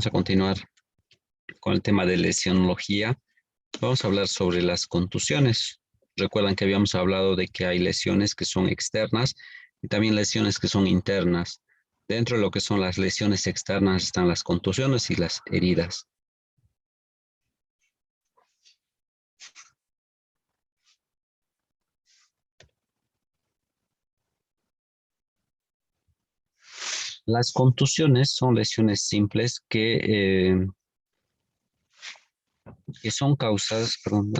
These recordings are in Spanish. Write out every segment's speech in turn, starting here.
Vamos a continuar con el tema de lesionología. Vamos a hablar sobre las contusiones. Recuerdan que habíamos hablado de que hay lesiones que son externas y también lesiones que son internas. Dentro de lo que son las lesiones externas están las contusiones y las heridas. Las contusiones son lesiones simples que son causadas, perdón,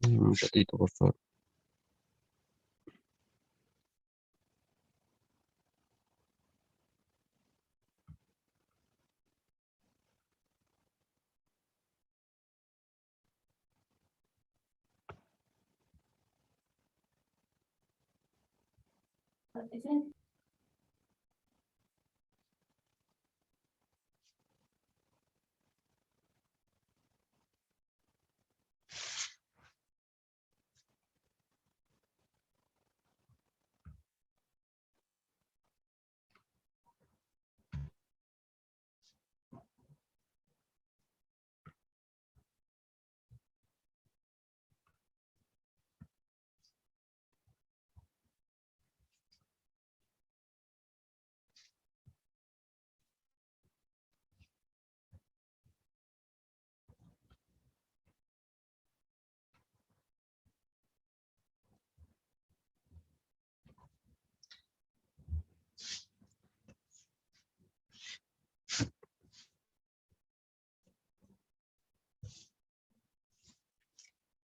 un ratito, por favor.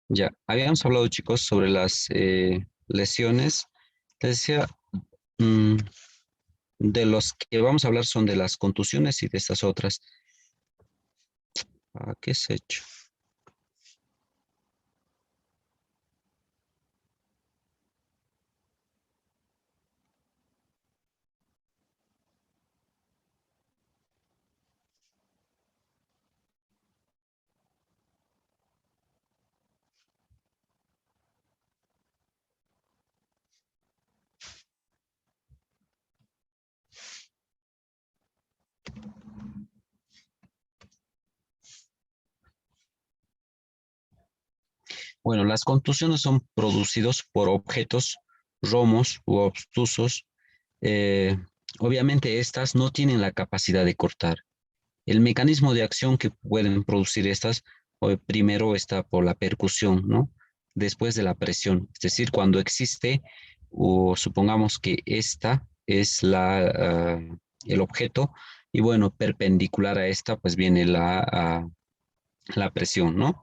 Ya, habíamos hablado, chicos, sobre las lesiones. Les decía, mm, de los que vamos a hablar son de las contusiones y de estas otras. ¿Qué es hecho? Bueno, las contusiones son producidos por objetos romos u obtusos. Eh, Obviamente estas no tienen la capacidad de cortar. El mecanismo de acción que pueden producir estas, primero está por la percusión, ¿no? Después de la presión. Es decir, cuando existe, o supongamos que esta es el objeto, y bueno, perpendicular a esta, pues viene la presión, ¿no?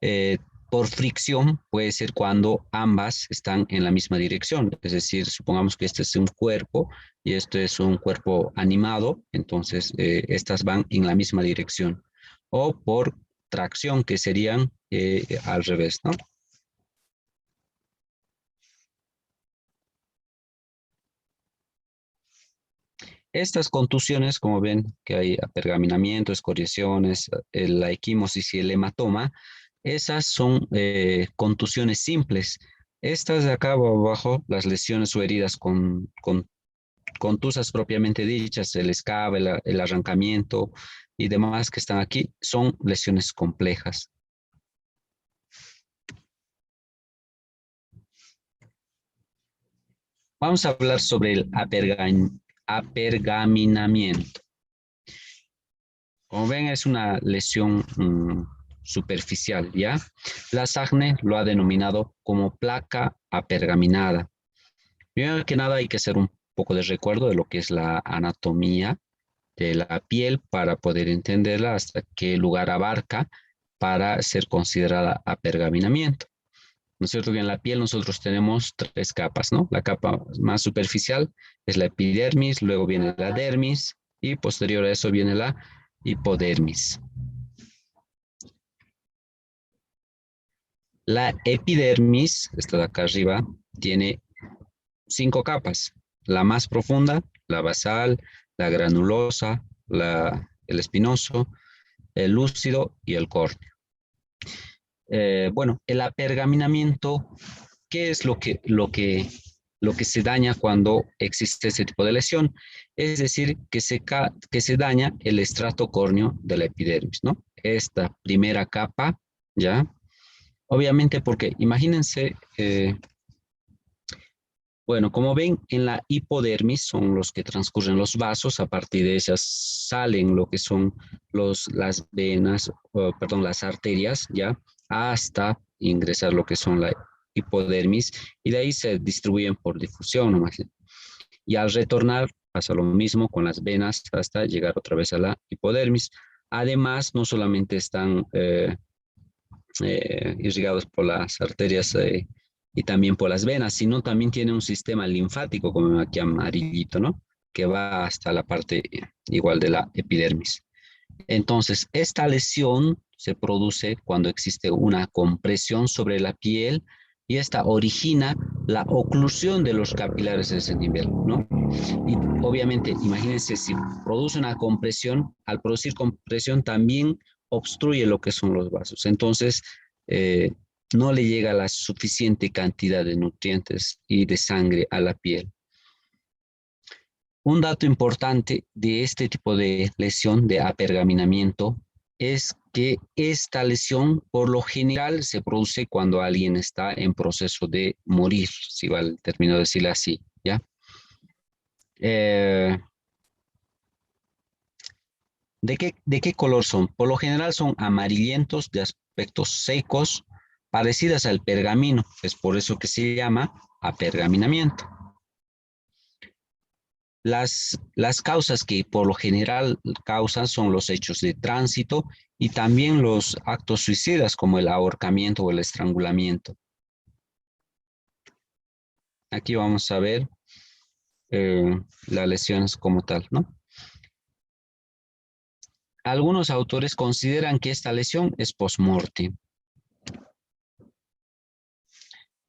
Eh, por fricción puede ser cuando ambas están en la misma dirección. Es decir, supongamos que este es un cuerpo y este es un cuerpo animado, entonces estas van en la misma dirección. O por tracción, que serían al revés, ¿no? Estas contusiones, como ven que hay apergaminamiento, escoriaciones, la equimosis y el hematoma, esas son contusiones simples. Estas de acá abajo, las lesiones o heridas con contusas propiamente dichas, el escabe, el arrancamiento y demás que están aquí, son lesiones complejas. Vamos a hablar sobre el apergaminamiento. Como ven, es una lesión superficial, ¿ya? La SACNE lo ha denominado como placa apergaminada. Primero que nada hay que hacer un poco de recuerdo de lo que es la anatomía de la piel para poder entenderla hasta qué lugar abarca para ser considerada apergaminamiento. ¿No es cierto que en la piel nosotros tenemos tres capas, ¿no? La capa más superficial es la epidermis, luego viene la dermis y posterior a eso viene la hipodermis. La epidermis, esta de acá arriba, tiene 5 capas. La más profunda, la basal, la granulosa, el espinoso, el lúcido y el córneo. Bueno, el apergaminamiento, ¿qué es lo que lo que se daña cuando existe ese tipo de lesión, es decir, que se daña el estrato córneo de la epidermis, ¿no? Esta primera capa, ¿ya? Obviamente porque imagínense, bueno, como ven, en la hipodermis son los que transcurren los vasos, a partir de ellas salen lo que son las venas, perdón, las arterias, ¿ya? Hasta ingresar lo que son la hipodermis, y de ahí se distribuyen por difusión nomás. Y al retornar pasa lo mismo con las venas hasta llegar otra vez a la hipodermis. Además, no solamente están irrigados por las arterias y también por las venas, sino también tiene un sistema linfático, como aquí amarillito, ¿no? Que va hasta la parte igual de la epidermis. Entonces, esta lesión se produce cuando existe una compresión sobre la piel y esta origina la oclusión de los capilares de ese nivel, ¿no? Y obviamente, imagínense, si produce una compresión, al producir compresión también obstruye lo que son los vasos. Entonces, eh, no le llega la suficiente cantidad de nutrientes y de sangre a la piel. Un dato importante de este tipo de lesión de apergaminamiento es que esta lesión por lo general se produce cuando alguien está en proceso de morir, si va el término de decirlo así, ¿ya? Eh, de qué color son? Por lo general son amarillentos, de aspectos secos, parecidas al pergamino. Es por eso que se llama apergaminamiento. Las causas que por lo general causan son los hechos de tránsito y también los actos suicidas como el ahorcamiento o el estrangulamiento. Aquí vamos a ver las lesiones como tal, ¿no? Algunos autores consideran que esta lesión es post-mortem.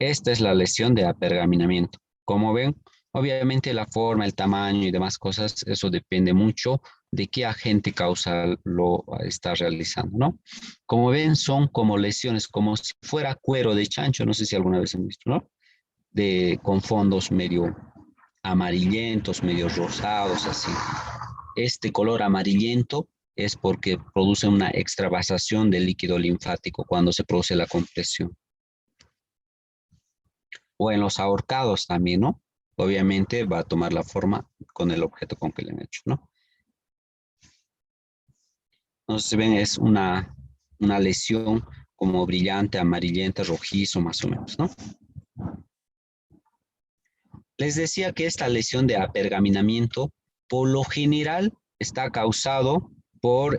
Esta es la lesión de apergaminamiento. Como ven, obviamente la forma, el tamaño y demás cosas, eso depende mucho de qué agente causal lo está realizando, ¿no? Como ven, son como lesiones, como si fuera cuero de chancho, no sé si alguna vez han visto, ¿no? Con fondos medio amarillentos, medio rosados, así. Este color amarillento es porque produce una extravasación del líquido linfático cuando se produce la compresión. O en los ahorcados también, ¿no? Obviamente va a tomar la forma con el objeto con que le han hecho, ¿no? Entonces, si ven, es una lesión como brillante, amarillenta, rojizo, más o menos, ¿no? Les decía que esta lesión de apergaminamiento, por lo general, está causado por,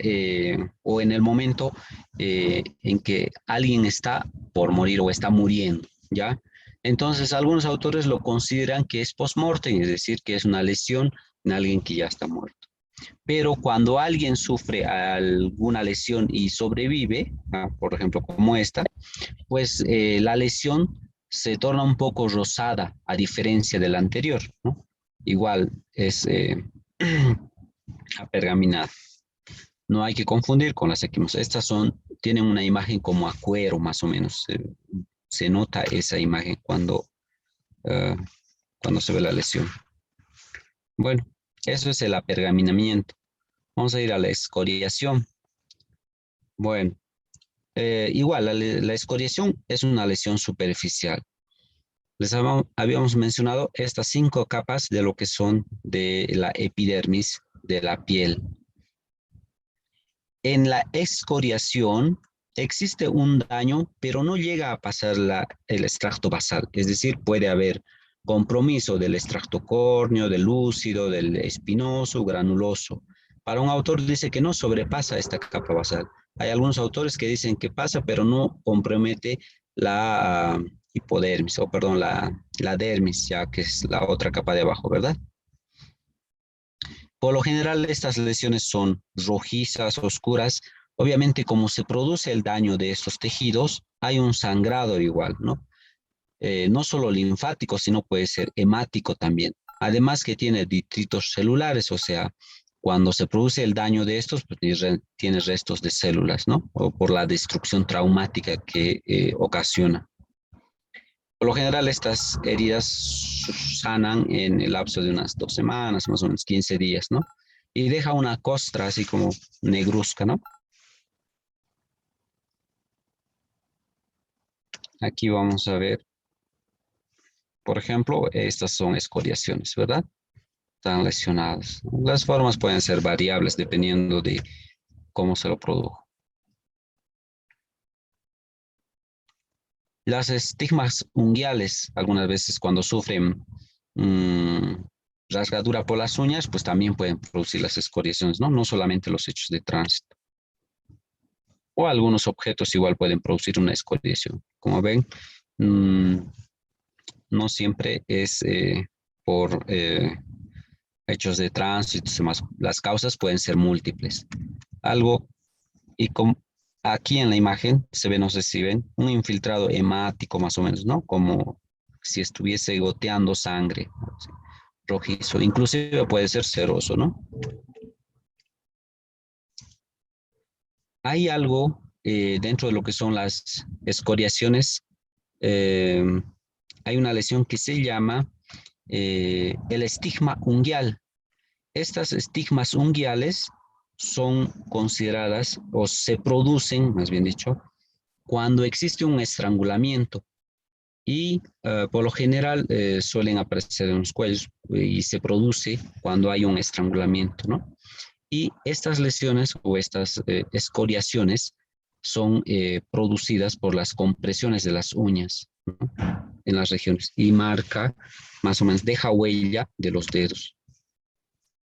o en el momento en que alguien está por morir o está muriendo, ¿ya? Entonces, algunos autores lo consideran que es post-mortem, es decir, que es una lesión en alguien que ya está muerto. Pero cuando alguien sufre alguna lesión y sobrevive, por ejemplo, como esta, pues la lesión se torna un poco rosada a diferencia de la anterior, ¿no? Igual es apergaminada. No hay que confundir con las equimos. Estas tienen una imagen como a cuero, más o menos. Se nota esa imagen uh, cuando se ve la lesión. Bueno, eso es el apergaminamiento. Vamos a ir a la escoriación. Bueno, igual, la escoriación es una lesión superficial. Les habíamos mencionado estas 5 capas de lo que son de la epidermis de la piel. En la escoriación existe un daño, pero no llega a pasar el extracto basal. Es decir, puede haber compromiso del extracto córneo, del lúcido, del espinoso, granuloso. Para un autor dice que no sobrepasa esta capa basal. Hay algunos autores que dicen que pasa, pero no compromete la hipodermis, o perdón, la dermis, ya que es la otra capa de abajo, ¿verdad? Por lo general, estas lesiones son rojizas, oscuras. Obviamente, como se produce el daño de estos tejidos, hay un sangrado igual, ¿no? No solo linfático, sino puede ser hemático también. Además que tiene detritos celulares, o sea, cuando se produce el daño de estos, pues tiene restos de células, ¿no? O por la destrucción traumática que ocasiona. Por lo general, estas heridas sanan en el lapso de unas 2 semanas, más o menos 15 días, ¿no? Y deja una costra así como negruzca, ¿no? Aquí vamos a ver, por ejemplo, estas son escoriaciones, ¿verdad? Están lesionadas. Las formas pueden ser variables dependiendo de cómo se lo produjo. Las estigmas unguiales, algunas veces cuando sufren mm, rasgadura por las uñas, pues también pueden producir las escoriaciones, ¿no? No solamente los hechos de tránsito. O algunos objetos igual pueden producir una escoriación. Como ven, mm, no siempre es por hechos de tránsito, las causas pueden ser múltiples. Algo, y como aquí en la imagen se ve, no sé si ven, un infiltrado hemático más o menos, ¿no? Como si estuviese goteando sangre, así, rojizo, inclusive puede ser ceroso, ¿no? Hay algo dentro de lo que son las escoriaciones, eh, hay una lesión que se llama el estigma unguial. Estas estigmas unguiales son consideradas o se producen, más bien dicho, cuando existe un estrangulamiento y por lo general suelen aparecer en los cuellos y se produce cuando hay un estrangulamiento, ¿no? Y estas lesiones o estas escoriaciones son producidas por las compresiones de las uñas, ¿no? En las regiones y marca, más o menos, deja huella de los dedos.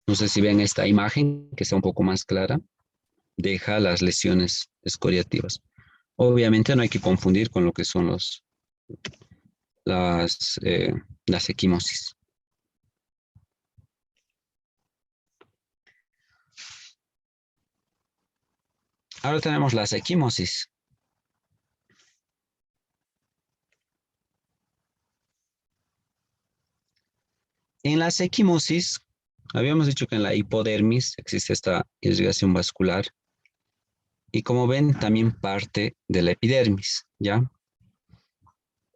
No sé si ven esta imagen que está un poco más clara, deja las lesiones escoriativas. Obviamente no hay que confundir con lo que son las, eh, las equimosis. Ahora tenemos las equimosis. En las equimosis, habíamos dicho que en la hipodermis existe esta irrigación vascular y como ven también parte de la epidermis, ¿ya?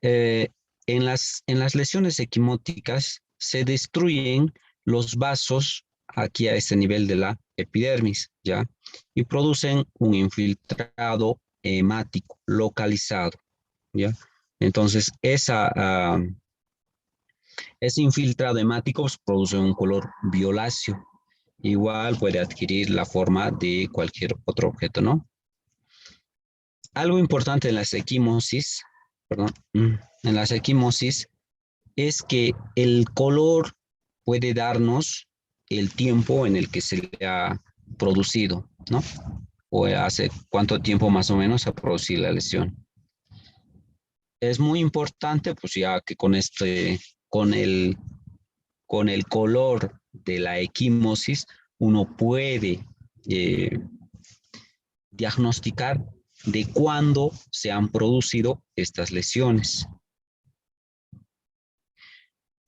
Eh, en las lesiones equimóticas se destruyen los vasos aquí a este nivel de la epidermis, ¿ya? Y producen un infiltrado hemático localizado, ¿ya? Entonces, ese infiltrado hemático pues, produce un color violáceo. Igual puede adquirir la forma de cualquier otro objeto, ¿no? Algo importante en las equimosis, perdón, en las equimosis es que el color puede darnos el tiempo en el que se le ha producido, ¿no? O hace cuánto tiempo más o menos ha producido la lesión. Es muy importante, pues ya que con el, con el color de la equimosis, uno puede eh, diagnosticar de cuándo se han producido estas lesiones.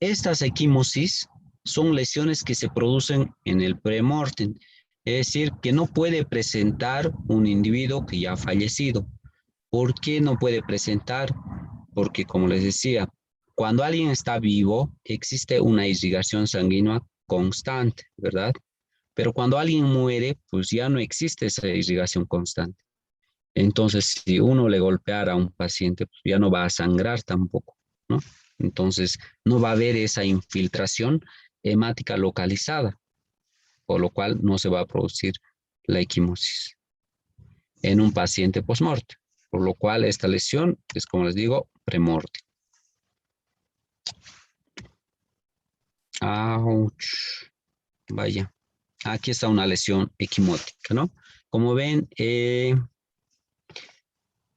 Estas equimosis son lesiones que se producen en el premortem, es decir, que no puede presentar un individuo que ya ha fallecido. ¿Por qué no puede presentar? Porque, como les decía, cuando alguien está vivo, existe una irrigación sanguínea constante, ¿verdad? Pero cuando alguien muere, pues ya no existe esa irrigación constante. Entonces, si uno le golpeara a un paciente, pues ya no va a sangrar tampoco, ¿no? Entonces, no va a haber esa infiltración hemática localizada, por lo cual no se va a producir la equimosis en un paciente postmorte, por lo cual esta lesión es, como les digo, premorte. Ouch. Vaya, aquí está una lesión equimótica, ¿no? Como ven,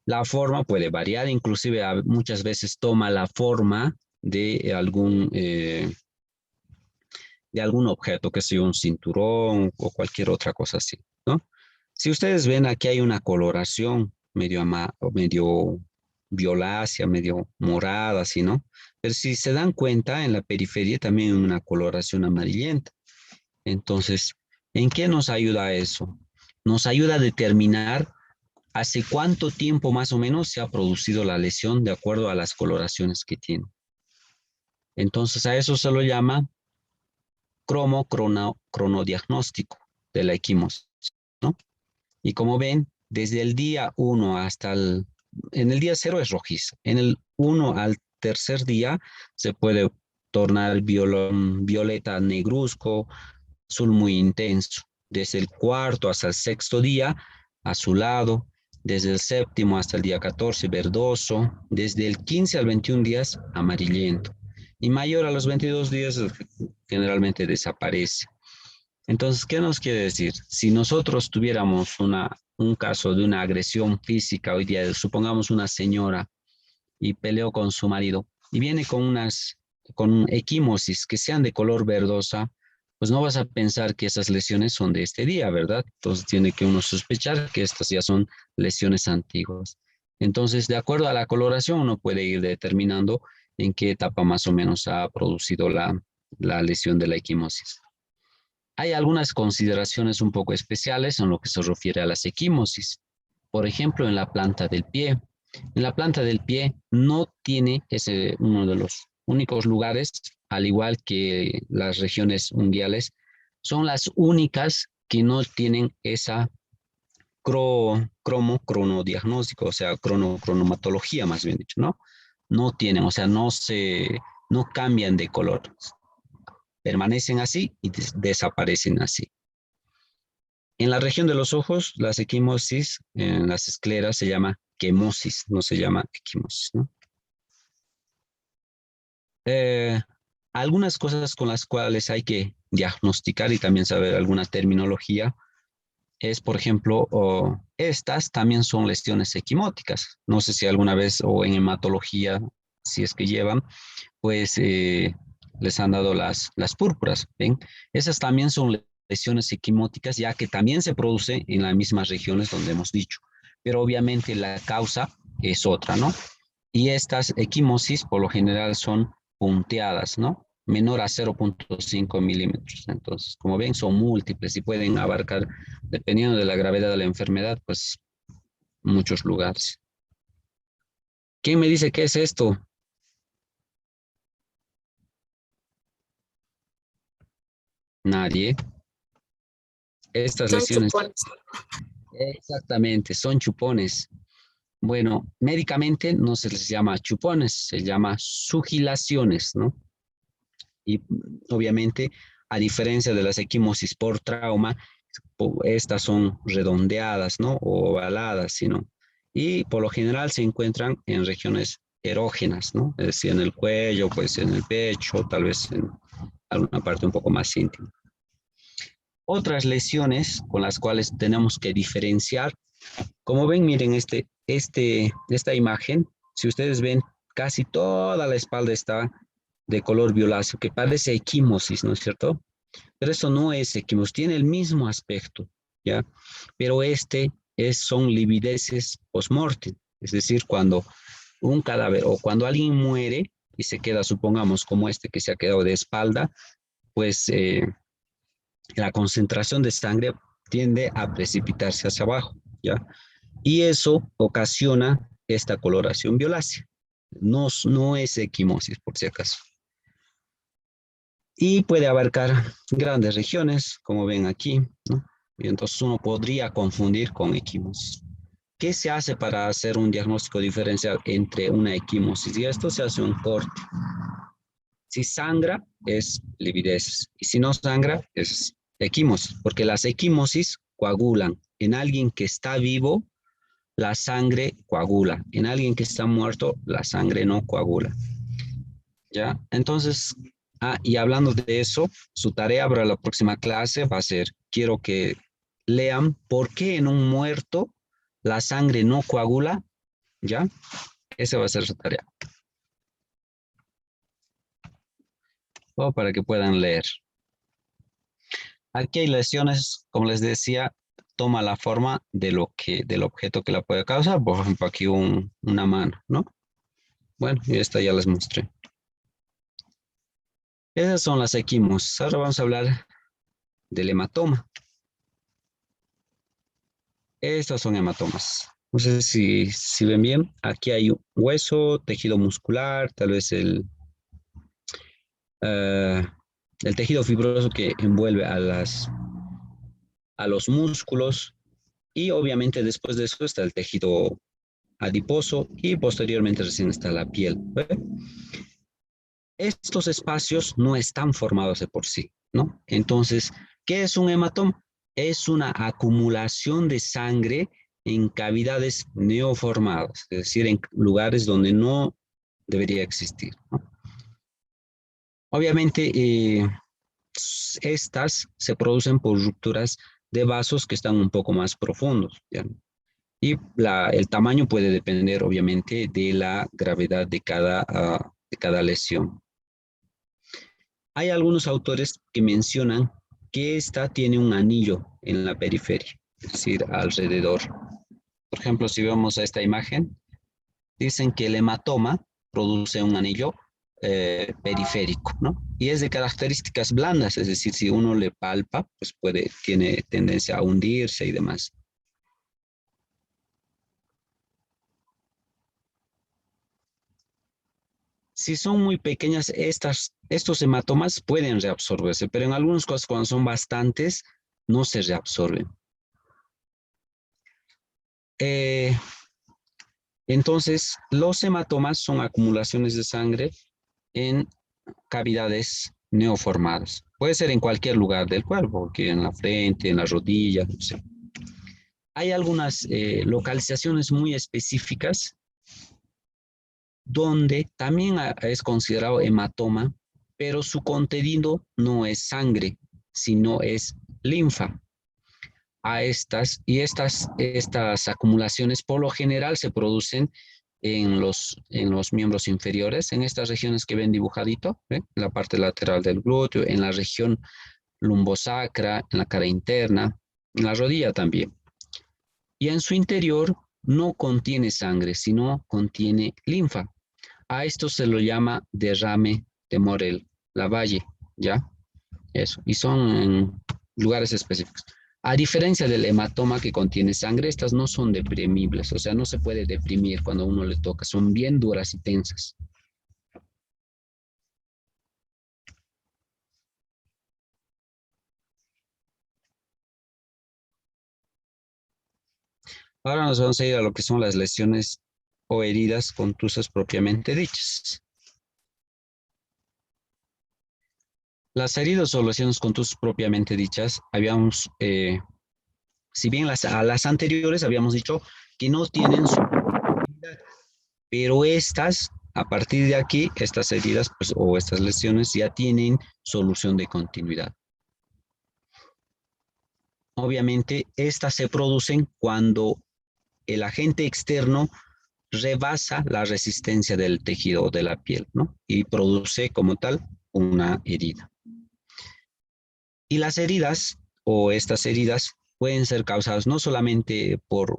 la forma puede variar, inclusive muchas veces toma la forma de algún objeto, que sea un cinturón o cualquier otra cosa así, ¿no? Si ustedes ven, aquí hay una coloración medio violácea, medio morada, así, ¿no? Pero si se dan cuenta, en la periferia también hay una coloración amarillenta. Entonces, ¿en qué nos ayuda eso? Nos ayuda a determinar hace cuánto tiempo más o menos se ha producido la lesión de acuerdo a las coloraciones que tiene. Entonces a eso se lo llama cronodiagnóstico de la equimosis, ¿no? Y como ven, desde el día 1 hasta en el día 0 es rojiza, en el 1 al tercer día se puede tornar violeta negruzco, azul muy intenso. Desde el cuarto hasta el sexto día, azulado. Desde el séptimo hasta el día 14, verdoso. Desde el 15 al 21 días, amarillento. Y mayor a los 22 días, generalmente desaparece. Entonces, ¿qué nos quiere decir? Si nosotros tuviéramos un caso de una agresión física hoy día, supongamos una señora y peleó con su marido y viene con equimosis que sean de color verdosa, pues no vas a pensar que esas lesiones son de este día, ¿verdad? Entonces tiene que uno sospechar que estas ya son lesiones antiguas. Entonces, de acuerdo a la coloración, uno puede ir determinando en qué etapa más o menos ha producido la lesión de la equimosis. Hay algunas consideraciones un poco especiales en lo que se refiere a las equimosis. Por ejemplo, en la planta del pie. En la planta del pie no tiene, uno de los únicos lugares, al igual que las regiones unguiales, son las únicas que no tienen esa cronodiagnóstico, o sea, cronomatología más bien dicho, ¿no? No tienen, o sea, no cambian de color, permanecen así y desaparecen así. En la región de los ojos, las equimosis, en las escleras se llama quemosis, no se llama equimosis, ¿no? Eh, Algunas cosas con las cuales hay que diagnosticar y también saber alguna terminología es, por ejemplo, estas también son lesiones equimóticas. No sé si alguna vez o en hematología, si es que llevan, pues les han dado las púrpuras, ¿ven? Esas también son lesiones equimóticas, ya que también se produce en las mismas regiones donde hemos dicho, pero obviamente la causa es otra, ¿no? Y estas equimosis por lo general son punteadas, ¿no? Menor a 0,5 milímetros. Entonces, como ven, son múltiples y pueden abarcar, dependiendo de la gravedad de la enfermedad, pues muchos lugares. ¿Quién me dice qué es esto? Nadie. Estas Son lesiones, chupones. exactamente, son chupones. Bueno, médicamente no se les llama chupones, se llama sugilaciones, ¿no? Y obviamente, a diferencia de las equimosis por trauma, estas son redondeadas, ¿no? O ovaladas, sino. Y por lo general se encuentran en regiones erógenas, ¿no? Es decir, en el cuello, pues en el pecho, tal vez en alguna parte un poco más íntima. Otras lesiones con las cuales tenemos que diferenciar, como ven, miren esta imagen, si ustedes ven, casi toda la espalda está de color violáceo, que parece equimosis, ¿no es cierto? Pero eso no es equimosis, tiene el mismo aspecto, ¿ya? Pero son livideces post-mortem, es decir, cuando un cadáver o cuando alguien muere y se queda, supongamos, como este que se ha quedado de espalda, pues la concentración de sangre tiende a precipitarse hacia abajo, ¿ya? Y eso ocasiona esta coloración violácea. No es equimosis, por si acaso. Y puede abarcar grandes regiones, como ven aquí, ¿no? Y entonces uno podría confundir con equimosis. ¿Qué se hace para hacer un diagnóstico diferencial entre una equimosis? Y esto se hace un corte. Si sangra, es lividez. Y si no sangra, es equimosis. Porque las equimosis coagulan. En alguien que está vivo, la sangre coagula. En alguien que está muerto, la sangre no coagula. ¿Ya? Entonces, y hablando de eso, su tarea para la próxima clase va a ser, quiero que lean por qué en un muerto la sangre no coagula, ¿ya? Esa va a ser su tarea. O para que puedan leer. Aquí hay lesiones, como les decía, toma la forma del objeto que la puede causar. Por ejemplo, aquí una mano, ¿no? Bueno, y esta ya les mostré. Esas son las equimos. Ahora vamos a hablar del hematoma. Estos son hematomas. No sé si ven bien. Aquí hay un hueso, tejido muscular, tal vez eh, el tejido fibroso que envuelve a los músculos y obviamente después de eso está el tejido adiposo y posteriormente recién está la piel. ¿Ve? Estos espacios no están formados de por sí, ¿no? Entonces, ¿qué es un hematoma? Es una acumulación de sangre en cavidades neoformadas, es decir, en lugares donde no debería existir, ¿no? Obviamente, estas se producen por rupturas de vasos que están un poco más profundos, ¿ya? Y el tamaño puede depender, obviamente, de la gravedad de cada lesión. Hay algunos autores que mencionan que esta tiene un anillo en la periferia, es decir, alrededor. Por ejemplo, si vemos a esta imagen, dicen que el hematoma produce un anillo periférico, ¿no? Y es de características blandas, es decir, si uno le palpa, pues tiene tendencia a hundirse y demás. Si son muy pequeñas, estos hematomas pueden reabsorberse, pero en algunos casos, cuando son bastantes, no se reabsorben. Eh, entonces, los hematomas son acumulaciones de sangre en cavidades neoformadas. Puede ser en cualquier lugar del cuerpo, porque en la frente, en la rodilla, no sé. Hay algunas localizaciones muy específicas donde también es considerado hematoma, pero su contenido no es sangre, sino es linfa. Estas acumulaciones por lo general se producen en los miembros inferiores, en estas regiones que ven dibujadito, ¿eh? En la parte lateral del glúteo, en la región lumbosacra, en la cara interna, en la rodilla también. Y en su interior no contiene sangre, sino contiene linfa. A esto se lo llama derrame de Morel-Lavalle, ¿ya? Eso. Y son en lugares específicos. A diferencia del hematoma que contiene sangre, estas no son deprimibles, o sea, no se puede deprimir cuando uno le toca, son bien duras y tensas. Ahora nos vamos a ir a lo que son las lesiones o heridas contusas propiamente dichas. Las heridas o lesiones contusas propiamente dichas, si bien a las anteriores habíamos dicho que no tienen su continuidad, pero estas, a partir de aquí, estas heridas pues, o estas lesiones ya tienen solución de continuidad. Obviamente, estas se producen cuando el agente externo rebasa la resistencia del tejido de la piel, ¿no? Y produce como tal una herida. Y las heridas o estas heridas pueden ser causadas no solamente por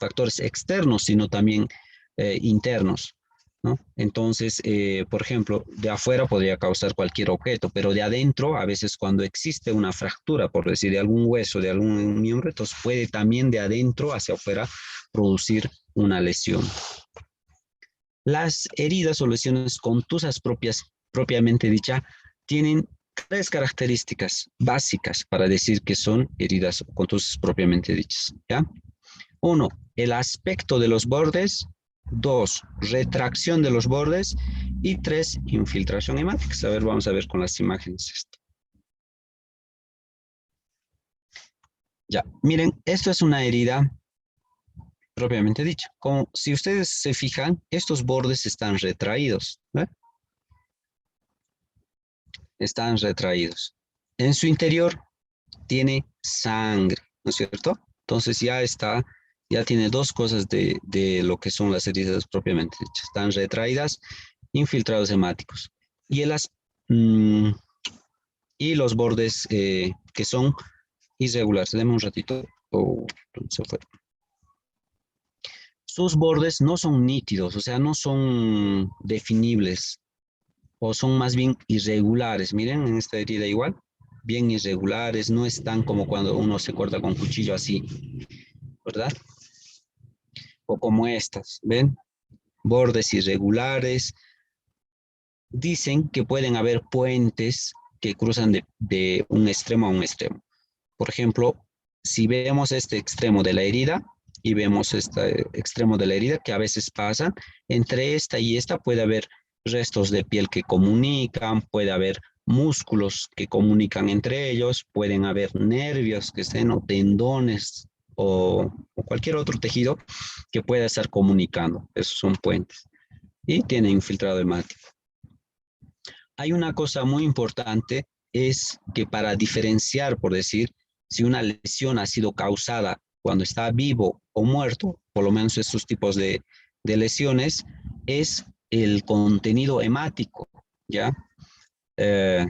factores externos, sino también internos, ¿no? Entonces, por ejemplo, de afuera podría causar cualquier objeto, pero de adentro, a veces cuando existe una fractura, por decir, de algún hueso, de algún miembro, entonces puede también de adentro hacia afuera producir una lesión. Las heridas o lesiones contusas propiamente dicha, tienen tres características básicas para decir que son heridas contusas propiamente dichas, ¿ya? Uno, el aspecto de los bordes. Dos, retracción de los bordes. Y tres, infiltración hemática. A ver, vamos a ver con las imágenes esto. Ya, miren, esto es una herida propiamente dicha. Como si ustedes se fijan, estos bordes están retraídos, ¿eh? Están retraídos. En su interior tiene sangre, ¿no es cierto? Entonces ya tiene dos cosas de lo que son las heridas propiamente dichas. Están retraídas, infiltrados hemáticos. Y, mm, y los bordes que son irregulares. Deme un ratito. Oh, se fue. Sus bordes no son nítidos, o sea, no son definibles o son más bien irregulares. Miren, en esta herida igual, bien irregulares, no están como cuando uno se corta con cuchillo así, ¿verdad? o como estas, ¿ven? Bordes irregulares. Dicen que pueden haber puentes que cruzan de un extremo a un extremo. Por ejemplo, si vemos este extremo de la herida y vemos este extremo de la herida que a veces pasan, entre esta y esta puede haber restos de piel que comunican, puede haber músculos que comunican entre ellos, pueden haber nervios que estén o tendones o cualquier otro tejido que pueda estar comunicando. Esos son puentes. Y tiene infiltrado hemático. Hay una cosa muy importante, es que para diferenciar, por decir, si una lesión ha sido causada cuando está vivo o muerto, por lo menos estos tipos de lesiones, es el contenido hemático, ¿ya? Eh,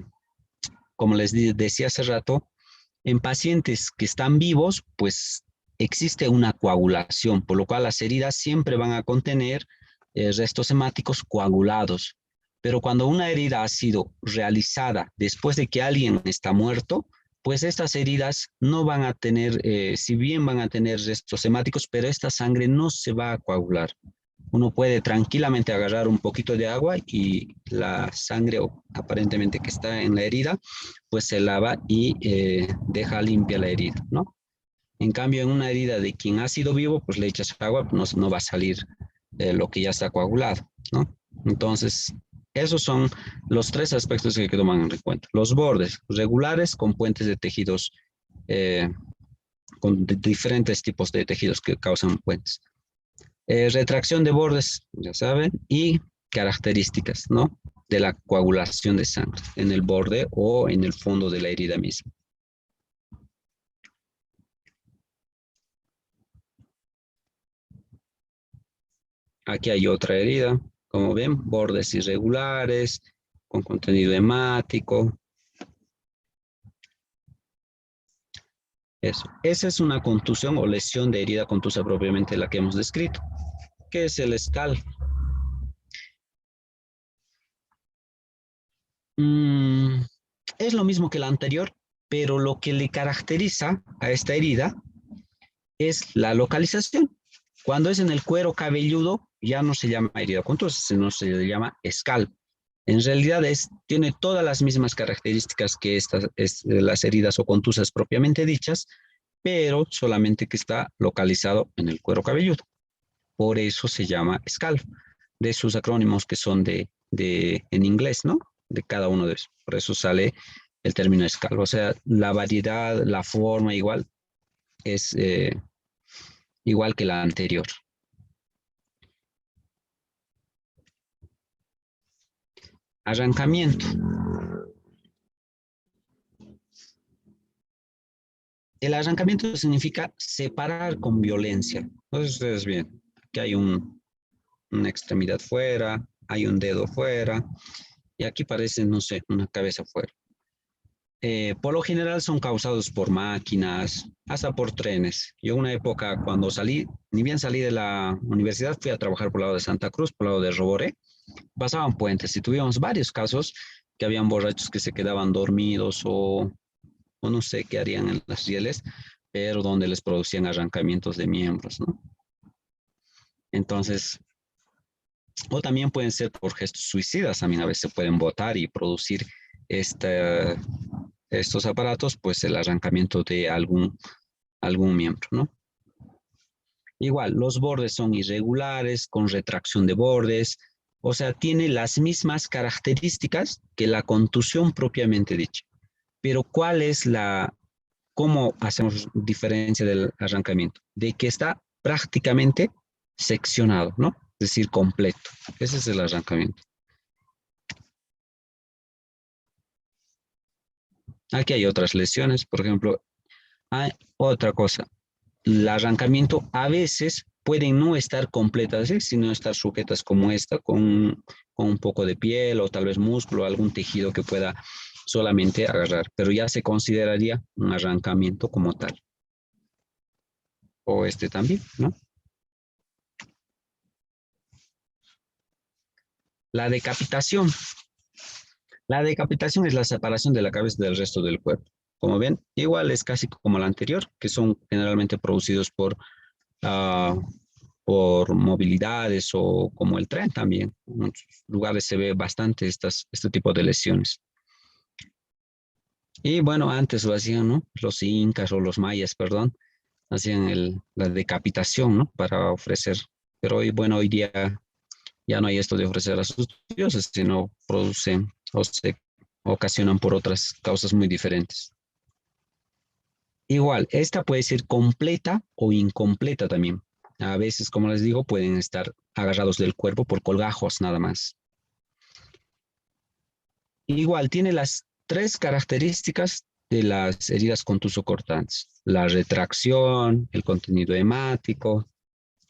como les decía hace rato, en pacientes que están vivos, pues existe una coagulación, por lo cual las heridas siempre van a contener restos hemáticos coagulados. Pero cuando una herida ha sido realizada después de que alguien está muerto, pues estas heridas no van a tener, si bien van a tener restos hemáticos, pero esta sangre no se va a coagular. Uno puede tranquilamente agarrar un poquito de agua y la sangre aparentemente que está en la herida, pues se lava y deja limpia la herida, ¿no? En cambio, en una herida de quien ha sido vivo, pues le echas agua, no va a salir lo que ya está coagulado, ¿no? Entonces, esos son los tres aspectos que hay que tomar en cuenta. Los bordes regulares con puentes de tejidos, eh, con diferentes tipos de tejidos que causan puentes. Retracción de bordes, ya saben, y características, ¿no? De la coagulación de sangre en el borde o en el fondo de la herida misma. Aquí hay otra herida, como ven, bordes irregulares, con contenido hemático. Eso. Esa es una contusión o lesión de herida contusa propiamente la que hemos descrito. ¿Qué es el SCAL? Es lo mismo que la anterior, pero lo que le caracteriza a esta herida es la localización. Cuando es en el cuero cabelludo, ya no se llama herida contusa, sino se le llama scalp. En realidad tiene todas las mismas características que las heridas o contusas propiamente dichas, pero solamente que está localizado en el cuero cabelludo. Por eso se llama scalp, de sus acrónimos que son en inglés, ¿no? De cada uno de esos. Por eso sale el término scalp. O sea, la variedad, la forma igual es igual que la anterior. Arrancamiento. El arrancamiento significa separar con violencia. Entonces ustedes ven, aquí hay una extremidad fuera, hay un dedo fuera, y aquí parece, no sé, una cabeza fuera. Por lo general son causados por máquinas, hasta por trenes. Yo una época cuando salí, ni bien salí de la universidad, fui a trabajar por el lado de Santa Cruz, por el lado de Roboré, pasaban puentes y tuvimos varios casos que habían borrachos que se quedaban dormidos o no sé qué harían en las rieles, pero donde les producían arrancamientos de miembros, ¿no? Entonces, o también pueden ser por gestos suicidas, también a veces pueden botar y producir esta, estos aparatos, pues el arrancamiento de algún miembro, ¿no? Igual, los bordes son irregulares, con retracción de bordes, o sea, tiene las mismas características que la contusión propiamente dicha. Pero ¿cuál es cómo hacemos diferencia del arrancamiento? De que está prácticamente seccionado, ¿no? Es decir, completo. Ese es el arrancamiento. Aquí hay otras lesiones, por ejemplo, hay otra cosa. El arrancamiento a veces pueden no estar completas, ¿sí? Sino estar sujetas como esta, con un poco de piel o tal vez músculo, algún tejido que pueda solamente agarrar, pero ya se consideraría un arrancamiento como tal. O este también, ¿no? La decapitación. La decapitación es la separación de la cabeza del resto del cuerpo. Como ven, igual es casi como la anterior, que son generalmente producidos por por movilidades o como el tren también. En muchos lugares se ve bastante este tipo de lesiones. Y bueno, antes lo hacían, ¿no? Los incas o los mayas, perdón, hacían la decapitación, ¿no? Para ofrecer. Pero hoy, bueno, hoy día ya no hay esto de ofrecer a sus dioses, sino producen o se ocasionan por otras causas muy diferentes. Igual, esta puede ser completa o incompleta también. A veces, como les digo, pueden estar agarrados del cuerpo por colgajos nada más. Igual, tiene las tres características de las heridas contuso-cortantes: la retracción, el contenido hemático,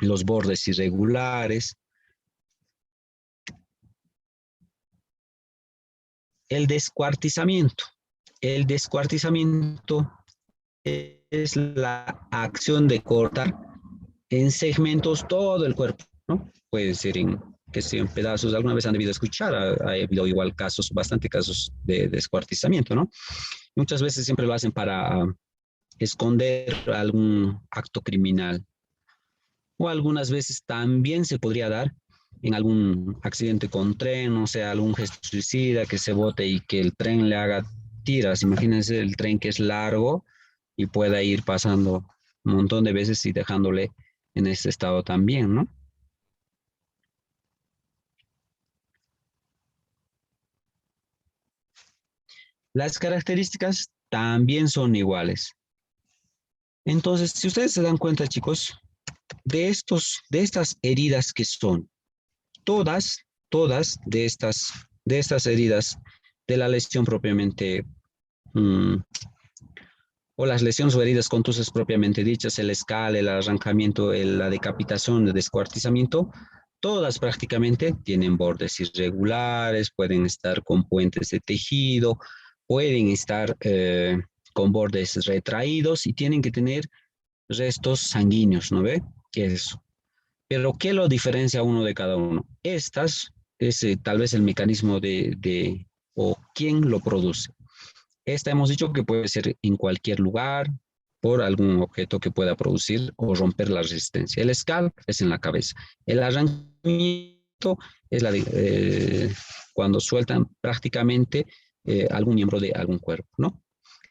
los bordes irregulares. El descuartizamiento. El descuartizamiento es la acción de cortar en segmentos todo el cuerpo, ¿no? Puede ser que sea en pedazos. Alguna vez han debido escuchar, ha habido igual casos, bastante casos de descuartizamiento, ¿no? Muchas veces siempre lo hacen para esconder algún acto criminal, o algunas veces también se podría dar en algún accidente con tren, o sea, algún gesto suicida que se bote y que el tren le haga tiras. Imagínense el tren que es largo y pueda ir pasando un montón de veces y dejándole en ese estado también, ¿no? Las características también son iguales. Entonces, si ustedes se dan cuenta, chicos, de estas heridas que son todas de estas heridas de la lesión propiamente, mmm, o las lesiones o heridas contusas propiamente dichas, el escala, el arrancamiento, la decapitación, el descuartizamiento, todas prácticamente tienen bordes irregulares, pueden estar con puentes de tejido, pueden estar con bordes retraídos y tienen que tener restos sanguíneos, ¿no ve? Eso. Pero ¿qué lo diferencia uno de cada uno? Estas es tal vez el mecanismo o quién lo produce. Esta hemos dicho que puede ser en cualquier lugar por algún objeto que pueda producir o romper la resistencia. El scalp es en la cabeza. El arrancamiento es cuando sueltan prácticamente algún miembro de algún cuerpo, ¿no?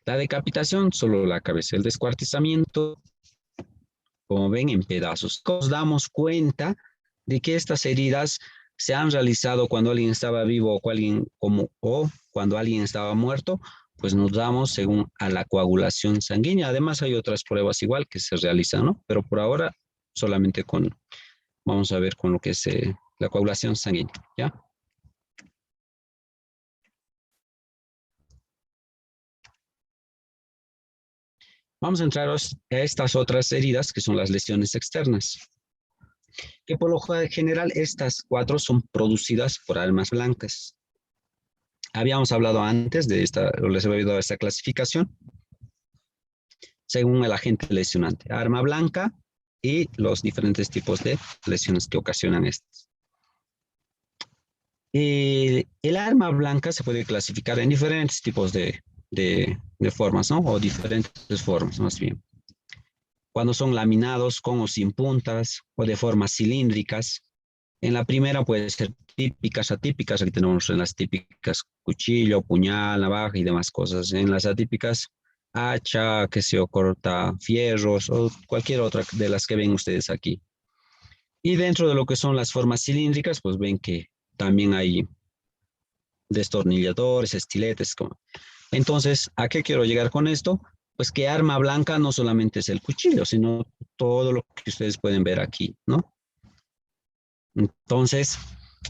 La decapitación, solo la cabeza. El descuartizamiento, como ven, en pedazos. Nos damos cuenta de que estas heridas se han realizado cuando alguien estaba vivo o cuando alguien estaba muerto, pues nos damos según a la coagulación sanguínea. Además hay otras pruebas igual que se realizan, ¿no? Pero por ahora solamente vamos a ver con lo que es la coagulación sanguínea, ¿ya? Vamos a entrar a estas otras heridas que son las lesiones externas, que por lo general estas cuatro son producidas por armas blancas. Habíamos hablado antes de esta, o les había dado esta clasificación, según el agente lesionante, arma blanca y los diferentes tipos de lesiones que ocasionan estas. El arma blanca se puede clasificar en diferentes tipos de formas, ¿no? O diferentes formas, más bien. Cuando son laminados con o sin puntas o de formas cilíndricas. En la primera puede ser típicas, atípicas. Aquí tenemos en las típicas cuchillo, puñal, navaja y demás cosas. En las atípicas, hacha, que se corta fierros o cualquier otra de las que ven ustedes aquí. Y dentro de lo que son las formas cilíndricas, pues ven que también hay destornilladores, estiletes. Entonces, ¿a qué quiero llegar con esto? Pues que arma blanca no solamente es el cuchillo, sino todo lo que ustedes pueden ver aquí, ¿no? Entonces,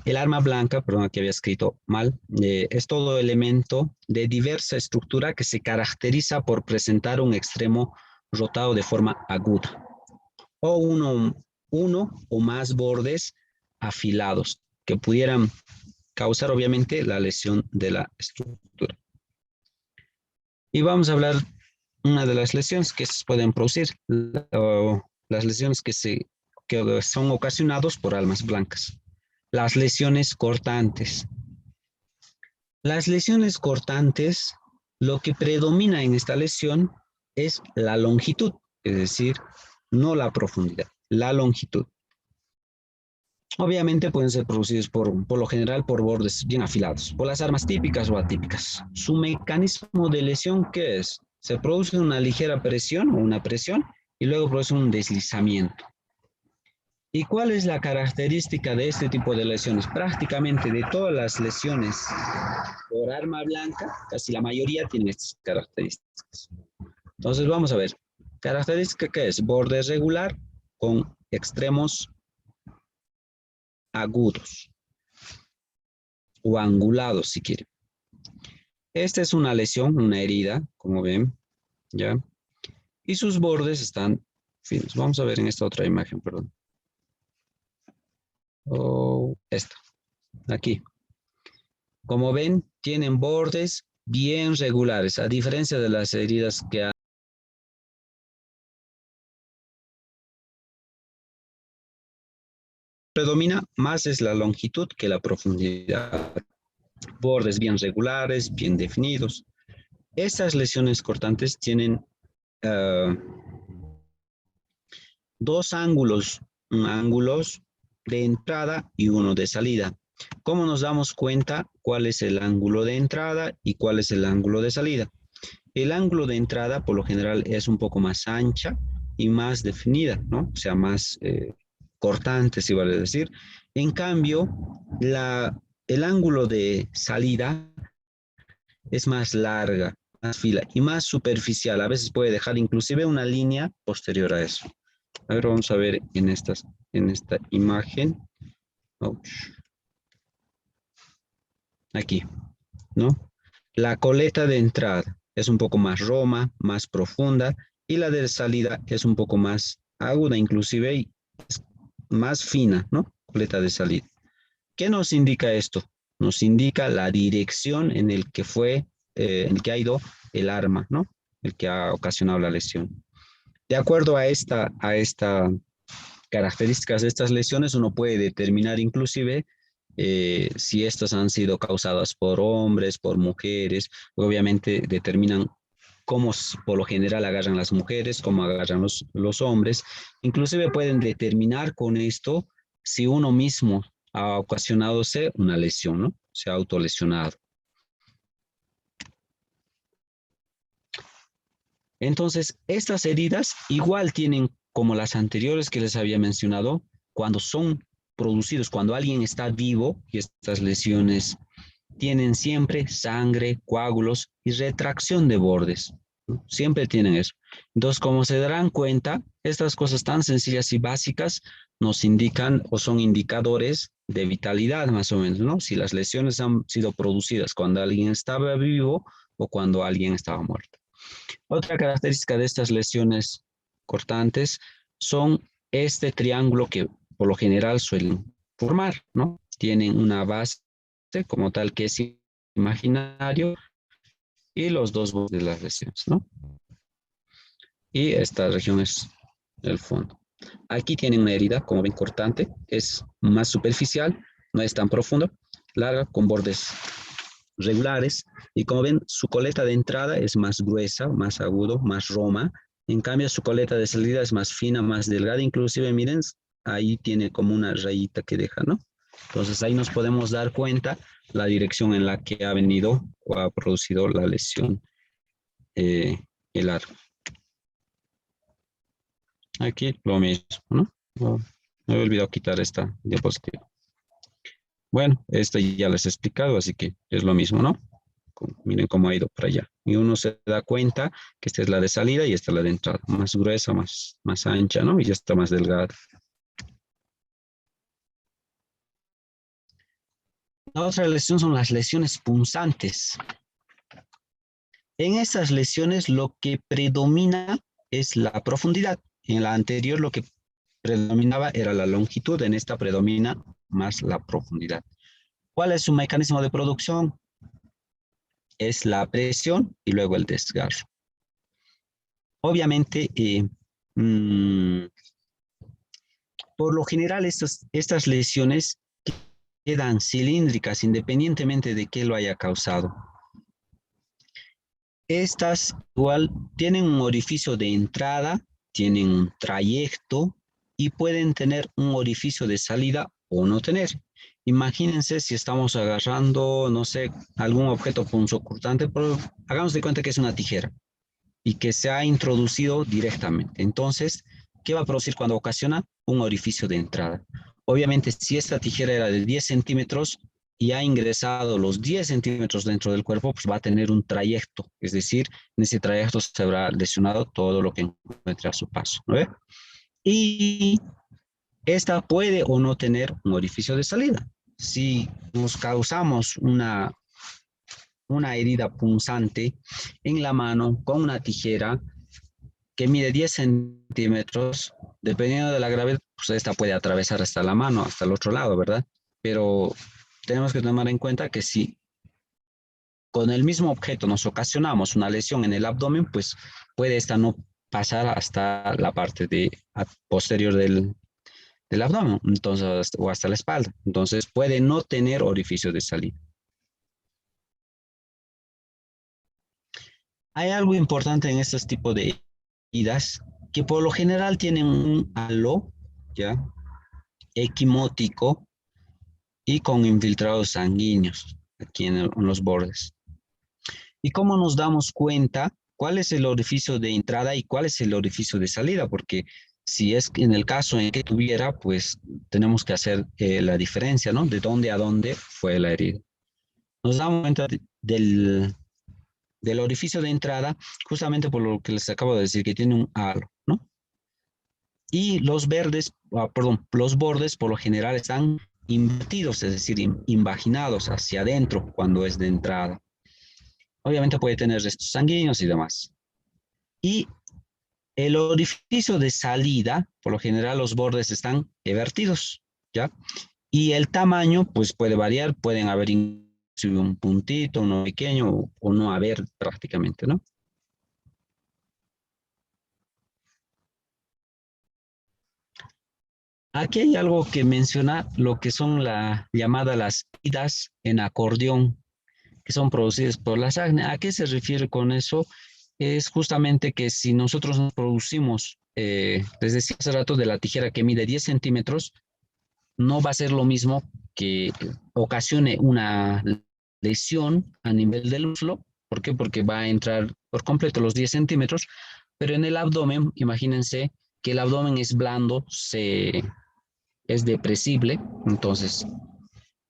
el arma blanca, perdón, aquí había escrito mal, es todo elemento de diversa estructura que se caracteriza por presentar un extremo rotado de forma aguda o uno o más bordes afilados que pudieran causar obviamente la lesión de la estructura. Y vamos a hablar una de las lesiones que se pueden producir, las lesiones que son ocasionadas por armas blancas. Las lesiones cortantes. Las lesiones cortantes, lo que predomina en esta lesión es la longitud, es decir, no la profundidad, la longitud. Obviamente pueden ser producidos por lo general por bordes bien afilados, por las armas típicas o atípicas. Su mecanismo de lesión, ¿qué es? Se produce una ligera presión o una presión y luego produce un deslizamiento. ¿Y cuál es la característica de este tipo de lesiones? Prácticamente de todas las lesiones por arma blanca, casi la mayoría tiene estas características. Entonces vamos a ver. Característica que es borde regular con extremos agudos o angulados si quieren. Esta es una lesión, una herida, como ven, ¿ya? Y sus bordes están finos. Vamos a ver en esta otra imagen, perdón. Esta, aquí. Como ven, tienen bordes bien regulares, a diferencia de las heridas que predomina más es la longitud que la profundidad. Bordes bien regulares, bien definidos. Estas lesiones cortantes tienen dos ángulos de entrada y uno de salida. ¿Cómo nos damos cuenta cuál es el ángulo de entrada y cuál es el ángulo de salida? El ángulo de entrada por lo general es un poco más ancha y más definida, ¿no? O sea, más cortante, si vale decir. En cambio, el ángulo de salida es más larga, más fila y más superficial. A veces puede dejar inclusive una línea posterior a eso. A ver, vamos a ver en esta imagen. Ouch. Aquí, ¿no? La coleta de entrada es un poco más roma, más profunda, y la de salida es un poco más aguda, inclusive y más fina, ¿no? Coleta de salida. ¿Qué nos indica esto? Nos indica la dirección en el que en el que ha ido el arma, ¿no? El que ha ocasionado la lesión. De acuerdo a esta características de estas lesiones, uno puede determinar inclusive si estas han sido causadas por hombres, por mujeres. Obviamente determinan cómo por lo general agarran las mujeres, cómo agarran los hombres. Inclusive pueden determinar con esto si uno mismo ha ocasionado una lesión, ¿no? Se ha autolesionado. Entonces, estas heridas igual tienen, como las anteriores que les había mencionado, cuando son producidos, cuando alguien está vivo, y estas lesiones tienen siempre sangre, coágulos y retracción de bordes, ¿no? Siempre tienen eso. Entonces, como se darán cuenta, estas cosas tan sencillas y básicas nos indican o son indicadores de vitalidad, más o menos, ¿no? Si las lesiones han sido producidas cuando alguien estaba vivo o cuando alguien estaba muerto. Otra característica de estas lesiones cortantes son este triángulo que por lo general suelen formar, ¿no? Tienen una base como tal que es imaginario y los dos bordes de las lesiones, ¿no? Y esta región es el fondo. Aquí tienen una herida, como ven, cortante, es más superficial, no es tan profundo, larga, con bordes regulares, y como ven, su coleta de entrada es más gruesa, más agudo, más roma. En cambio, su coleta de salida es más fina, más delgada. Inclusive, miren, ahí tiene como una rayita que deja, ¿no? Entonces, ahí nos podemos dar cuenta la dirección en la que ha venido o ha producido la lesión el arco. Aquí lo mismo, ¿no? Oh, me he olvidado quitar esta diapositiva. Bueno, esto ya les he explicado, así que es lo mismo, ¿no? Miren cómo ha ido para allá. Y uno se da cuenta que esta es la de salida y esta es la de entrada. Más gruesa, más ancha, ¿no? Y ya está más delgada. La otra lesión son las lesiones punzantes. En estas lesiones lo que predomina es la profundidad. En la anterior lo que predominaba era la longitud, en esta predomina más la profundidad. ¿Cuál es su mecanismo de producción? Es la presión y luego el desgarro. Obviamente, por lo general estas lesiones quedan cilíndricas independientemente de qué lo haya causado. Estas igual tienen un orificio de entrada, tienen un trayecto y pueden tener un orificio de salida o no tener. Imagínense si estamos agarrando, no sé, algún objeto punzocortante, pero hagamos de cuenta que es una tijera y que se ha introducido directamente. Entonces, ¿qué va a producir cuando ocasiona? Un orificio de entrada. Obviamente, si esta tijera era de 10 centímetros y ha ingresado los 10 centímetros dentro del cuerpo, pues va a tener un trayecto, es decir, en ese trayecto se habrá lesionado todo lo que encuentre a su paso, ¿no ve? Y esta puede o no tener un orificio de salida. Si nos causamos una herida punzante en la mano con una tijera que mide 10 centímetros, dependiendo de la gravedad, pues esta puede atravesar hasta la mano, hasta el otro lado, ¿verdad? Pero tenemos que tomar en cuenta que si con el mismo objeto nos ocasionamos una lesión en el abdomen, pues puede esta no pasar hasta la parte posterior del abdomen, entonces, o hasta la espalda. Entonces puede no tener orificio de salida. Hay algo importante en estos tipos de heridas que por lo general tienen un halo, ¿ya? Equimótico y con infiltrados sanguíneos aquí en los bordes. ¿Y cómo nos damos cuenta cuál es el orificio de entrada y cuál es el orificio de salida? Porque si es en el caso en que tuviera, pues tenemos que hacer la diferencia, ¿no? De dónde a dónde fue la herida. Nos damos cuenta del orificio de entrada justamente por lo que les acabo de decir, que tiene un halo, ¿no? Y los verdes, perdón, los bordes por lo general están invertidos, es decir, invaginados hacia adentro cuando es de entrada. Obviamente puede tener restos sanguíneos y demás. Y el orificio de salida, por lo general los bordes están vertidos, ¿ya? Y el tamaño, pues puede variar, pueden haber un puntito, uno pequeño o no haber prácticamente, ¿no? Aquí hay algo que menciona, lo que son la llamada las idas en acordeón, que son producidas por las acné. ¿A qué se refiere con eso? Es justamente que si nosotros nos producimos, les decía hace rato, de la tijera que mide 10 centímetros, no va a ser lo mismo que ocasione una lesión a nivel del muslo. ¿Por qué? Porque va a entrar por completo los 10 centímetros, pero en el abdomen, imagínense que el abdomen es blando, es depresible, entonces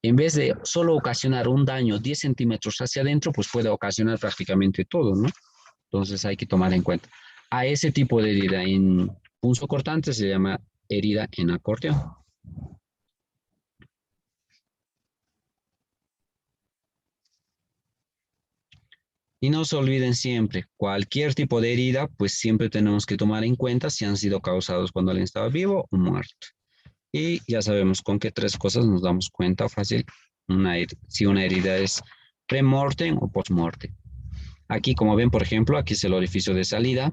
en vez de solo ocasionar un daño 10 centímetros hacia adentro, pues puede ocasionar prácticamente todo, ¿no? Entonces hay que tomar en cuenta. A ese tipo de herida en punzo cortante se llama herida en acordeón. Y no se olviden siempre, cualquier tipo de herida, pues siempre tenemos que tomar en cuenta si han sido causados cuando alguien estaba vivo o muerto. Y ya sabemos con qué tres cosas nos damos cuenta fácil si una herida es pre-mortem o post-mortem. Aquí, como ven, por ejemplo, aquí es el orificio de salida.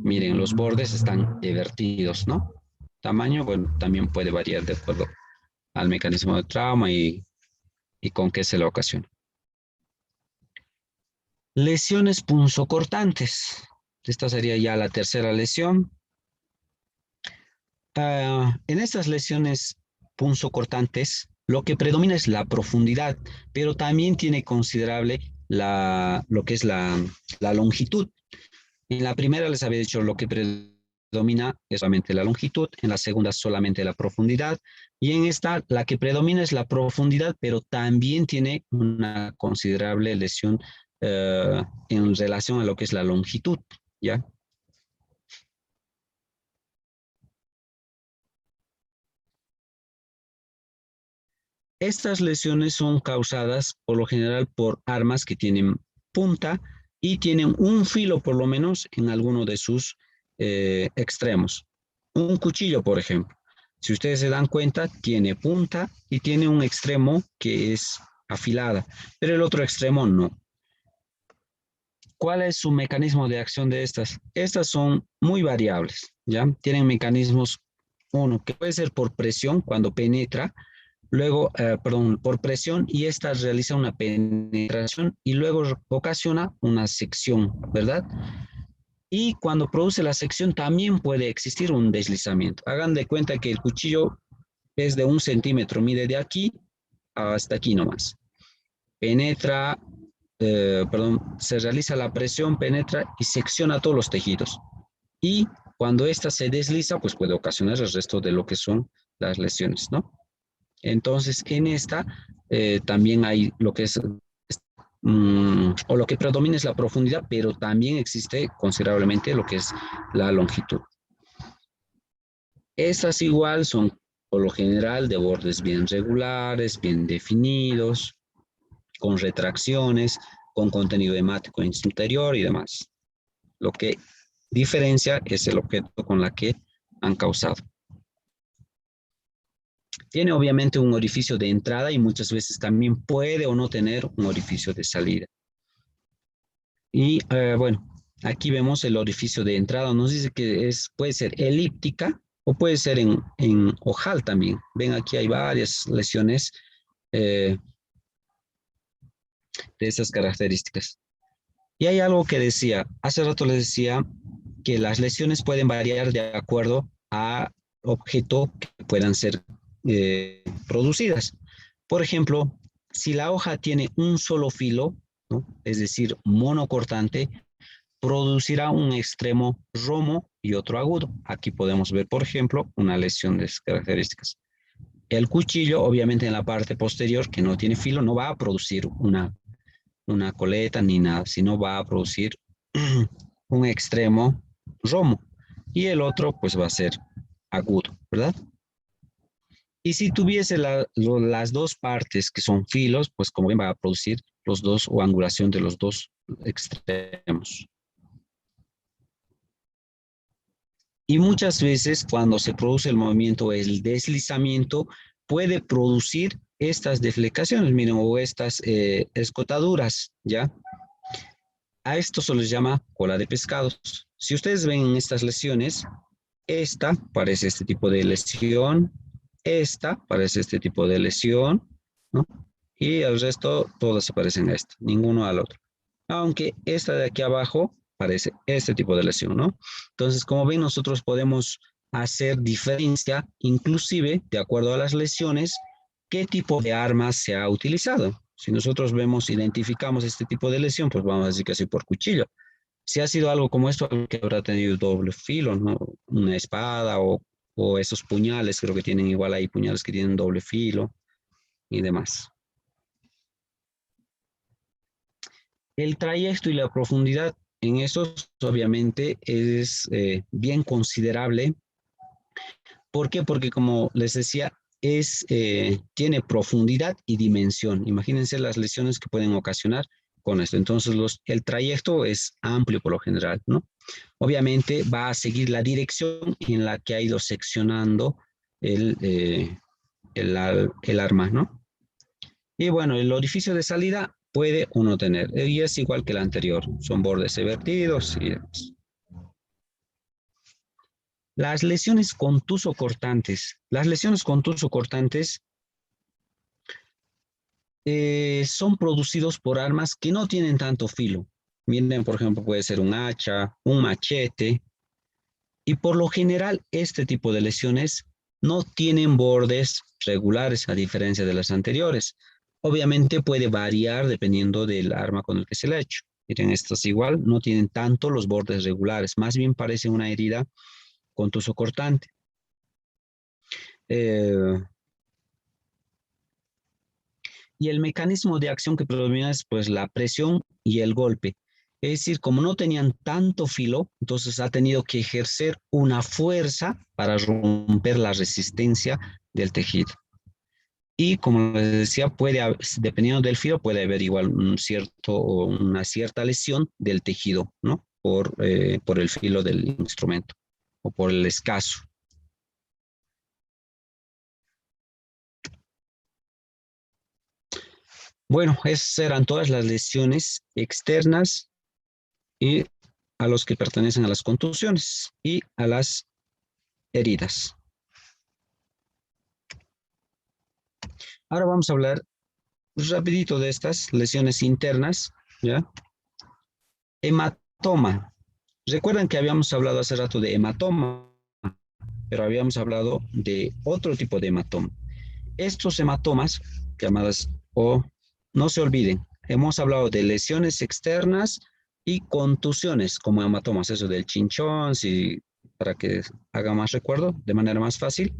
Miren, los bordes están vertidos, ¿no? Tamaño, bueno, también puede variar de acuerdo al mecanismo de trauma y con qué se le ocasiona. Lesiones punzocortantes. Esta sería ya la tercera lesión. En estas lesiones punzocortantes, lo que predomina es la profundidad, pero también tiene considerable lo que es la longitud. En la primera les había dicho lo que predomina es solamente la longitud, en la segunda solamente la profundidad, y en esta la que predomina es la profundidad, pero también tiene una considerable lesión en relación a lo que es la longitud, ¿ya? Estas lesiones son causadas por lo general por armas que tienen punta y tienen un filo por lo menos en alguno de sus extremos. Un cuchillo, por ejemplo. Si ustedes se dan cuenta, tiene punta y tiene un extremo que es afilada, pero el otro extremo no. ¿Cuál es su mecanismo de acción de estas? Estas son muy variables, ¿ya? Tienen mecanismos, uno, que puede ser por presión cuando penetra, luego, perdón, por presión y esta realiza una penetración y luego ocasiona una sección, ¿verdad? Y cuando produce la sección también puede existir un deslizamiento. Hagan de cuenta que el cuchillo es de 1 centímetro, mide de aquí hasta aquí nomás. Penetra, se realiza la presión, penetra y secciona todos los tejidos. Y cuando ésta se desliza, pues puede ocasionar el resto de lo que son las lesiones, ¿no? Entonces, en esta también hay lo que es, o lo que predomina es la profundidad, pero también existe considerablemente lo que es la longitud. Estas igual son, por lo general, de bordes bien regulares, bien definidos, con retracciones, con contenido hemático en su interior y demás. Lo que diferencia es el objeto con la que han causado. Tiene obviamente un orificio de entrada y muchas veces también puede o no tener un orificio de salida. Y bueno, aquí vemos el orificio de entrada. Nos dice que puede ser elíptica o puede ser en ojal también. Ven, aquí hay varias lesiones de esas características. Y hay algo que decía, hace rato les decía que las lesiones pueden variar de acuerdo a objeto que puedan ser producidas. Por ejemplo, si la hoja tiene un solo filo, ¿no? Es decir, monocortante, producirá un extremo romo y otro agudo. Aquí podemos ver, por ejemplo, una lesión de esas características. El cuchillo, obviamente en la parte posterior, que no tiene filo, no va a producir una coleta ni nada, sino va a producir un extremo romo y el otro pues va a ser agudo, ¿verdad? Y si tuviese las dos partes que son filos, pues como ven va a producir los dos o angulación de los dos extremos. Y muchas veces cuando se produce el movimiento, el deslizamiento, puede producir estas deflecaciones, miren, o estas escotaduras, ¿ya? A esto se les llama cola de pescados. Si ustedes ven en estas lesiones, esta parece este tipo de lesión, esta parece este tipo de lesión, ¿no? Y el resto todas se parecen a esta, ninguno al otro. Aunque esta de aquí abajo parece este tipo de lesión, ¿no? Entonces, como ven, nosotros podemos hacer diferencia, inclusive, de acuerdo a las lesiones, qué tipo de arma se ha utilizado. Si nosotros vemos, identificamos este tipo de lesión, pues vamos a decir que sí por cuchillo. Si ha sido algo como esto, algo que habrá tenido doble filo, ¿no? Una espada o esos puñales, creo que tienen igual ahí puñales que tienen doble filo y demás. El trayecto y la profundidad en esos obviamente es bien considerable. ¿Por qué? Porque como les decía, tiene profundidad y dimensión. Imagínense las lesiones que pueden ocasionar con esto. Entonces, el trayecto es amplio por lo general, ¿no? Obviamente va a seguir la dirección en la que ha ido seccionando el arma, ¿no? Y bueno, el orificio de salida puede o no tener, y es igual que el anterior, son bordes vertidos y demás. Las lesiones contuso-cortantes. Las lesiones contuso-cortantes son producidos por armas que no tienen tanto filo. Miren, por ejemplo, puede ser un hacha, un machete, y por lo general este tipo de lesiones no tienen bordes regulares a diferencia de las anteriores. Obviamente puede variar dependiendo del arma con el que se le ha hecho. Miren, estas igual no tienen tanto los bordes regulares, más bien parece una herida contuso cortante. Y el mecanismo de acción que predomina es pues la presión y el golpe. Es decir, como no tenían tanto filo, entonces ha tenido que ejercer una fuerza para romper la resistencia del tejido. Y como les decía, dependiendo del filo, puede haber igual una cierta lesión del tejido, ¿no? Por el filo del instrumento o por el escaso. Bueno, esas eran todas las lesiones externas y a los que pertenecen a las contusiones y a las heridas. Ahora vamos a hablar rapidito de estas lesiones internas, ¿ya? Hematoma. Recuerdan que habíamos hablado hace rato de hematoma. pero habíamos hablado de otro tipo de hematoma. Estos hematomas, llamadas, o no se olviden, hemos hablado de lesiones externas y contusiones como hematomas, eso del chinchón, si, para que haga más recuerdo de manera más fácil.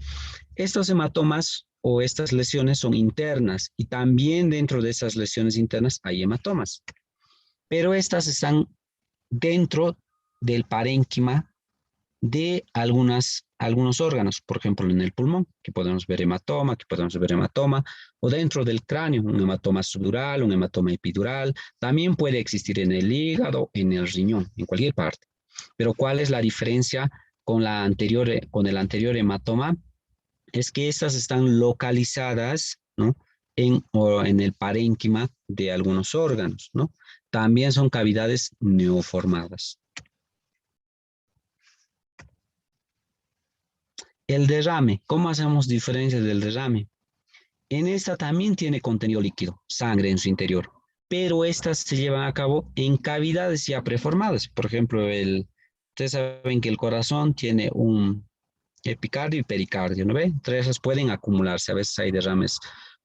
Estos hematomas o estas lesiones son internas y también dentro de esas lesiones internas hay hematomas, pero estas están dentro del parénquima de algunos órganos, por ejemplo, en el pulmón, que podemos ver hematoma, o dentro del cráneo, un hematoma subdural, un hematoma epidural, también puede existir en el hígado, en el riñón, en cualquier parte. Pero ¿cuál es la diferencia con el anterior hematoma? Es que estas están localizadas, ¿no? En el parénquima de algunos órganos, ¿no? También son cavidades neoformadas. El derrame, ¿cómo hacemos diferencia del derrame? En esta también tiene contenido líquido, sangre en su interior, pero estas se llevan a cabo en cavidades ya preformadas. Por ejemplo, ustedes saben que el corazón tiene un epicardio y pericardio, ¿no ve? Entre esas pueden acumularse, a veces hay derrames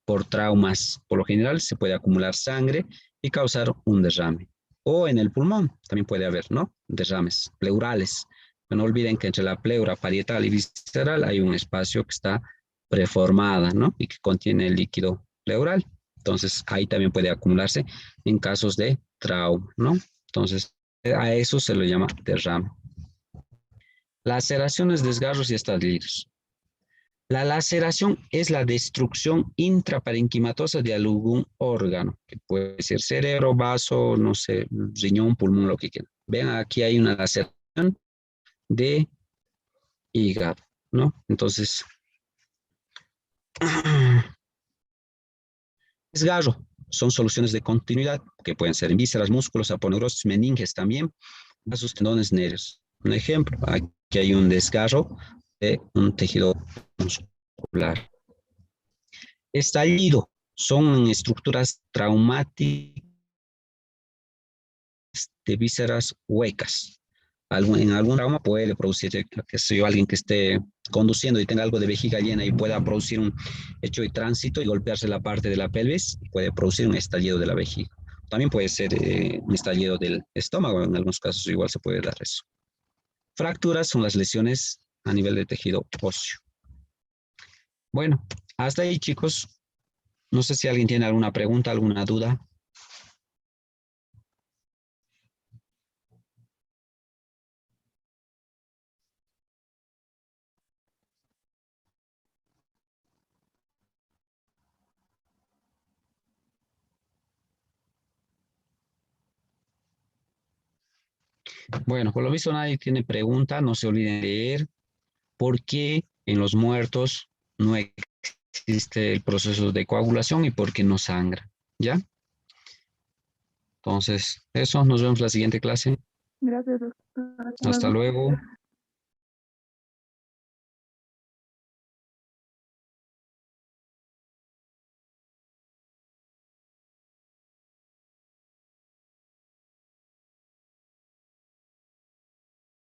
por traumas, por lo general se puede acumular sangre y causar un derrame. O en el pulmón también puede haber, ¿no? Derrames pleurales. Pero no olviden que entre la pleura parietal y visceral hay un espacio que está preformada, ¿no? Y que contiene el líquido pleural. Entonces, ahí también puede acumularse en casos de trauma, ¿no? Entonces, a eso se le llama derrame. Laceraciones, desgarros y estallidos. La laceración es la destrucción intraparenquimatosa de algún órgano, que puede ser cerebro, vaso, no sé, riñón, pulmón, lo que quieran. Vean, aquí hay una laceración de hígado, ¿no? Entonces, desgarro son soluciones de continuidad que pueden ser en vísceras, músculos, aponeurosis, meninges también, vasos, tendones, nervios. Un ejemplo, aquí hay un desgarro de un tejido muscular. Estallido son estructuras traumáticas de vísceras huecas. En algún trauma puede producir, que sé yo, alguien que esté conduciendo y tenga algo de vejiga llena y pueda producir un hecho de tránsito y golpearse la parte de la pelvis, puede producir un estallido de la vejiga. También puede ser un estallido del estómago, en algunos casos igual se puede dar eso. Fracturas son las lesiones a nivel de tejido óseo. Bueno, hasta ahí, chicos. No sé si alguien tiene alguna pregunta, alguna duda. Bueno, por lo visto nadie tiene pregunta. No se olviden de leer por qué en los muertos no existe el proceso de coagulación y por qué no sangra. ¿Ya? Entonces, eso, nos vemos la siguiente clase. Gracias, doctor. Hasta Hasta luego. luego.